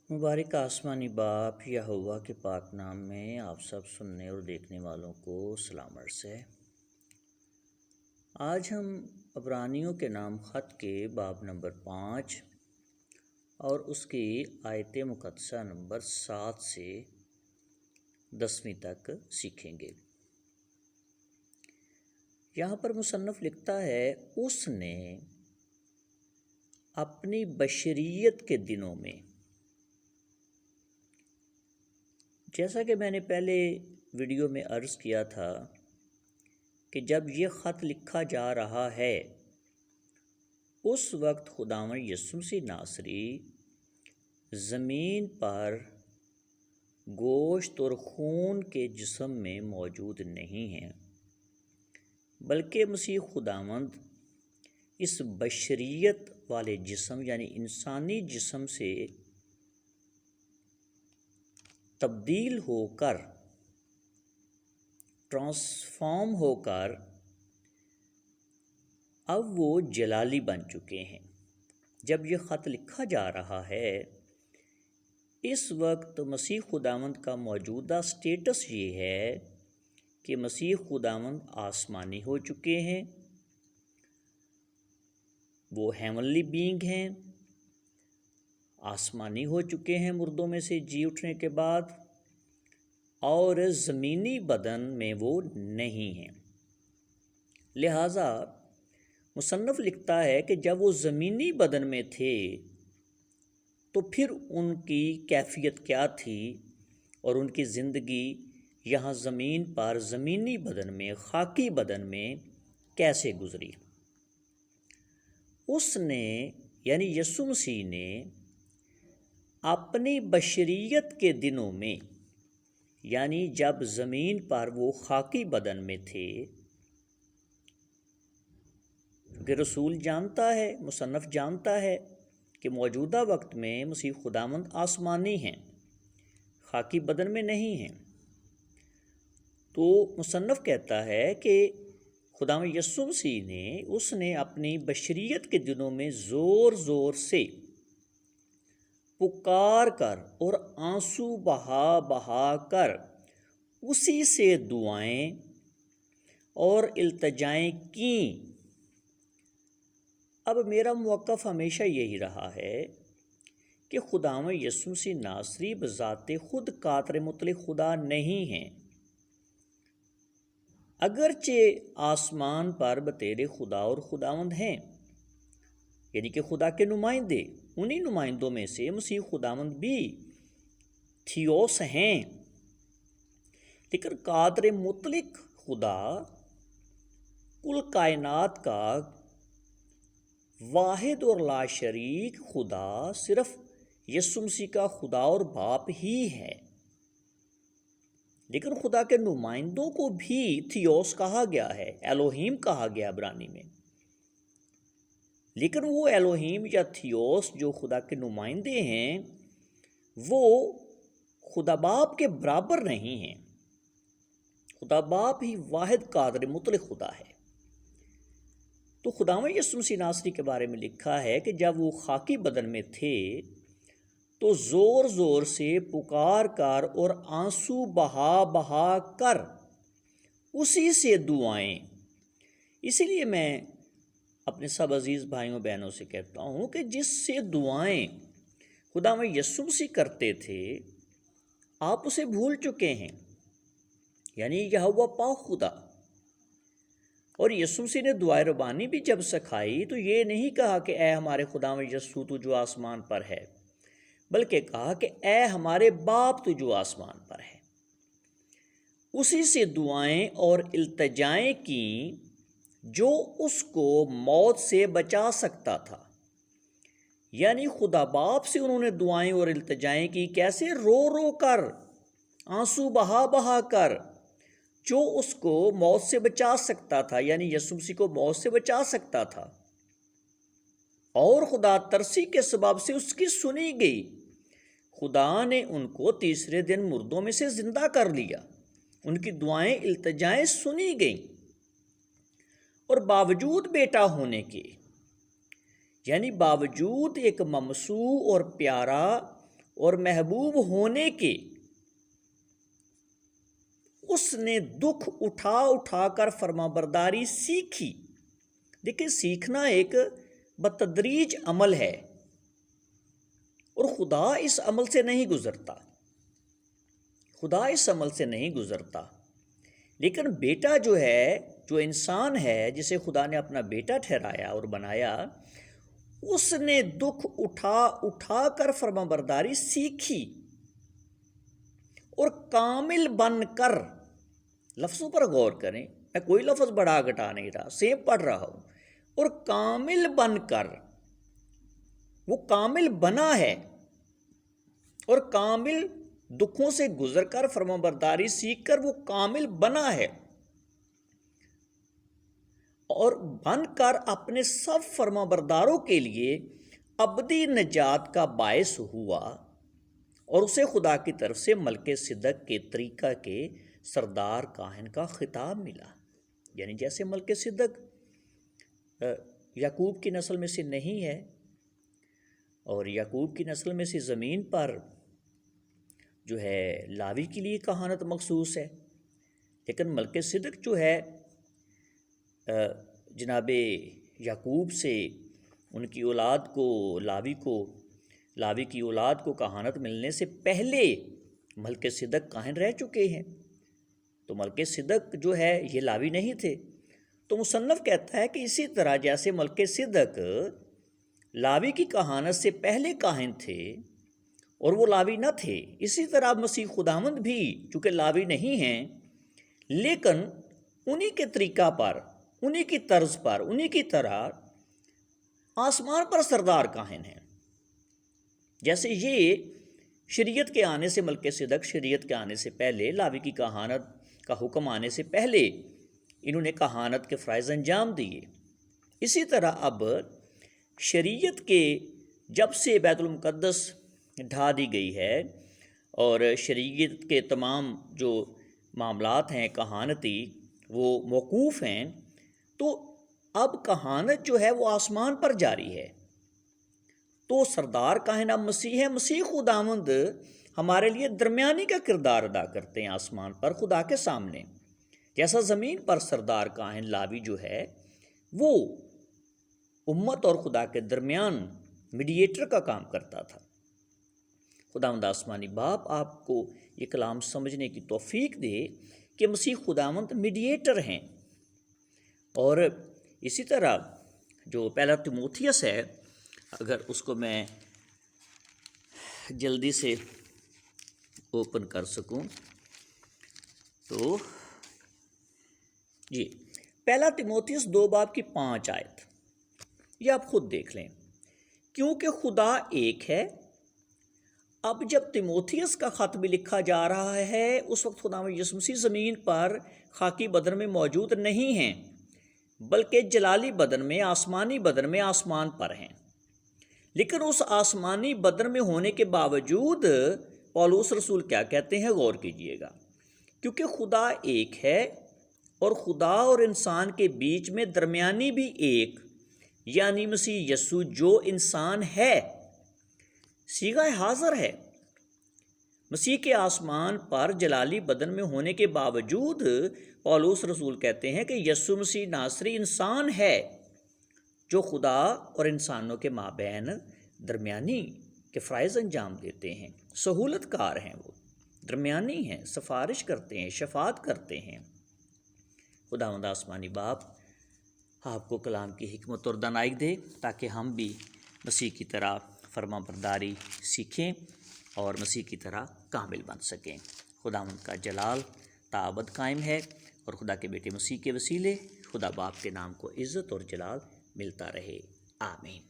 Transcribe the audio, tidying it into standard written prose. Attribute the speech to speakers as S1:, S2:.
S1: مبارک آسمانی باپ یہوہ کے پاک نام میں آپ سب سننے اور دیکھنے والوں کو سلام عرض ہے۔ آج ہم عبرانیوں کے نام خط کے باب نمبر 5 اور اس کی آیت مقدسہ نمبر 7 سے 10ویں تک سیکھیں گے۔ یہاں پر مصنف لکھتا ہے، اس نے اپنی بشریت کے دنوں میں، جیسا کہ میں نے پہلے ویڈیو میں عرض کیا تھا کہ جب یہ خط لکھا جا رہا ہے اس وقت خداوند یسوع مسیح ناصری زمین پر گوشت اور خون کے جسم میں موجود نہیں ہیں، بلکہ مسیح خداوند اس بشریت والے جسم یعنی انسانی جسم سے تبدیل ہو کر، ٹرانسفارم ہو کر اب وہ جلالی بن چکے ہیں۔ جب یہ خط لکھا جا رہا ہے اس وقت مسیح خداوند کا موجودہ سٹیٹس یہ ہے کہ مسیح خداوند آسمانی ہو چکے ہیں، وہ ہیونلی بینگ ہیں، آسمانی ہو چکے ہیں مردوں میں سے جی اٹھنے کے بعد، اور زمینی بدن میں وہ نہیں ہیں۔ لہٰذا مصنف لکھتا ہے کہ جب وہ زمینی بدن میں تھے تو پھر ان کی کیفیت کیا تھی اور ان کی زندگی یہاں زمین پر زمینی بدن میں، خاکی بدن میں کیسے گزری۔ اس نے یعنی یسوع مسیح نے اپنی بشریت کے دنوں میں، یعنی جب زمین پر وہ خاکی بدن میں تھے، کہ رسول جانتا ہے، مصنف جانتا ہے کہ موجودہ وقت میں مسیح خداوند آسمانی ہیں، خاکی بدن میں نہیں ہیں، تو مصنف کہتا ہے کہ خداوند یسوع مسیح نے اپنی بشریت کے دنوں میں زور زور سے پکار کر اور آنسو بہا بہا کر اسی سے دعائیں اور التجائیں کیں۔ اب میرا موقف ہمیشہ یہی رہا ہے کہ خداوند یسوع مسیح ناصری بذات خود قادر مطلق خدا نہیں ہیں، اگرچہ آسمان پر بطور خدا اور خداوند ہیں، یعنی کہ خدا کے نمائندے، انہی نمائندوں میں سے مسیح خداوند بھی تھیوس ہیں، لیکن قادر مطلق خدا، کل کائنات کا واحد اور لا شریک خدا صرف یسوع مسیح کا خدا اور باپ ہی ہے۔ لیکن خدا کے نمائندوں کو بھی تھیوس کہا گیا ہے، ایلوہیم کہا گیا عبرانی میں، لیکن وہ ایلوہیم یا تھیوس جو خدا کے نمائندے ہیں وہ خدا باپ کے برابر نہیں ہیں۔ خدا باپ ہی واحد قادر مطلق خدا ہے۔ تو خداوند یسوع مسیح ناصری کے بارے میں لکھا ہے کہ جب وہ خاکی بدن میں تھے تو زور زور سے پکار کر اور آنسو بہا بہا کر اسی سے دعائیں۔ اسی لیے میں اپنے سب عزیز بھائیوں بہنوں سے کہتا ہوں کہ جس سے دعائیں خداوند یسوع مسیح کرتے تھے آپ اسے بھول چکے ہیں، یعنی یہوہ پاک خدا۔ اور یسوع مسیح نے دعائے ربانی بھی جب سکھائی تو یہ نہیں کہا کہ اے ہمارے خداوند یسوع تو جو آسمان پر ہے، بلکہ کہا کہ اے ہمارے باپ تو جو آسمان پر ہے۔ اسی سے دعائیں اور التجائیں کیں جو اس کو موت سے بچا سکتا تھا، یعنی خدا باپ سے انہوں نے دعائیں اور التجائیں کی، کیسے؟ رو رو کر، آنسو بہا بہا کر، جو اس کو موت سے بچا سکتا تھا، یعنی یسوع مسیح کو موت سے بچا سکتا تھا، اور خدا ترسی کے سبب سے اس کی سنی گئی۔ خدا نے ان کو تیسرے دن مردوں میں سے زندہ کر لیا، ان کی دعائیں التجائیں سنی گئیں، اور باوجود بیٹا ہونے کے، یعنی باوجود ایک ممسوح اور پیارا اور محبوب ہونے کے اس نے دکھ اٹھا اٹھا کر فرما برداری سیکھی۔ دیکھیں، سیکھنا ایک بتدریج عمل ہے اور خدا اس عمل سے نہیں گزرتا، خدا اس عمل سے نہیں گزرتا۔ لیکن بیٹا جو ہے، جو انسان ہے جسے خدا نے اپنا بیٹا ٹھہرایا اور بنایا، اس نے دکھ اٹھا اٹھا کر فرما برداری سیکھی اور کامل بن کر، لفظوں پر غور کریں، میں کوئی لفظ بڑھا گھٹا نہیں رہا، سیم پڑھ رہا ہوں، اور کامل بن کر، وہ کامل بنا ہے اور کامل دکھوں سے گزر کر فرما برداری سیکھ کر وہ کامل بنا ہے، اور بن کر اپنے سب فرما برداروں کے لیے ابدی نجات کا باعث ہوا، اور اسے خدا کی طرف سے ملک صدق کے طریقہ کے سردار کاہن کا خطاب ملا۔ یعنی جیسے ملک صدق یعقوب کی نسل میں سے نہیں ہے، اور یعقوب کی نسل میں سے زمین پر جو ہے لاوی کے لیے کہانت مخصوص ہے، لیکن ملک صدق جو ہے جناب یعقوب سے ان کی اولاد کو، لاوی کی اولاد کو کہانت ملنے سے پہلے ملک صدق کاہن رہ چکے ہیں، تو ملک صدق جو ہے یہ لاوی نہیں تھے۔ تو مصنف کہتا ہے کہ اسی طرح جیسے ملک صدق لاوی کی کہانت سے پہلے کاہن تھے اور وہ لاوی نہ تھے، اسی طرح مسیح خداوند بھی چونکہ لاوی نہیں ہیں، لیکن انہی کے طریقہ پر، انہی کی طرز پر، انہی کی طرح آسمان پر سردار کاہن ہیں۔ جیسے یہ شریعت کے آنے سے، ملک صدق شریعت کے آنے سے پہلے، لاوی کی کہانت کا حکم آنے سے پہلے انہوں نے کہانت کے فرائض انجام دیے، اسی طرح اب شریعت کے جب سے بیت المقدس ڈھا دی گئی ہے اور شریعت کے تمام جو معاملات ہیں کہانتی وہ موقوف ہیں، تو اب کہانت جو ہے وہ آسمان پر جاری ہے۔ تو سردار کاہن اب مسیح ہے، مسیح خداوند ہمارے لیے درمیانی کا کردار ادا کرتے ہیں آسمان پر خدا کے سامنے، جیسا زمین پر سردار کاہن لاوی جو ہے وہ امت اور خدا کے درمیان میڈیٹر کا کام کرتا تھا۔ خداوند آسمانی باپ آپ کو یہ کلام سمجھنے کی توفیق دے کہ مسیح خداوند میڈیٹر ہیں۔ اور اسی طرح جو پہلا تیموتھیوس ہے، اگر اس کو میں جلدی سے اوپن کر سکوں تو جی، پہلا تیموتھیوس 2:5 یہ آپ خود دیکھ لیں۔ کیونکہ خدا ایک ہے۔ اب جب تیموتھیوس کا خط بھی لکھا جا رہا ہے، اس وقت خداوند یسوع مسیح زمین پر خاکی بدن میں موجود نہیں ہیں، بلکہ جلالی بدن میں، آسمانی بدن میں آسمان پر ہیں۔ لیکن اس آسمانی بدن میں ہونے کے باوجود پولس رسول کیا کہتے ہیں، غور کیجئے گا۔ کیونکہ خدا ایک ہے اور خدا اور انسان کے بیچ میں درمیانی بھی ایک، یعنی مسیح یسوع جو انسان ہے، صیغہ حاضر ہے۔ مسیح کے آسمان پر جلالی بدن میں ہونے کے باوجود پولس رسول کہتے ہیں کہ یسوع مسیح ناصری انسان ہے جو خدا اور انسانوں کے مابین درمیانی کے فرائض انجام دیتے ہیں، سہولت کار ہیں، وہ درمیانی ہیں، سفارش کرتے ہیں، شفاعت کرتے ہیں۔ خداوند آسمانی باپ آپ کو کلام کی حکمت اور دانائی دے تاکہ ہم بھی مسیح کی طرح فرما برداری سیکھیں اور مسیح کی طرح کامل بن سکیں۔ خداوند کا جلال تا ابد قائم ہے، اور خدا کے بیٹے مسیح کے وسیلے خدا باپ کے نام کو عزت اور جلال ملتا رہے، آمین۔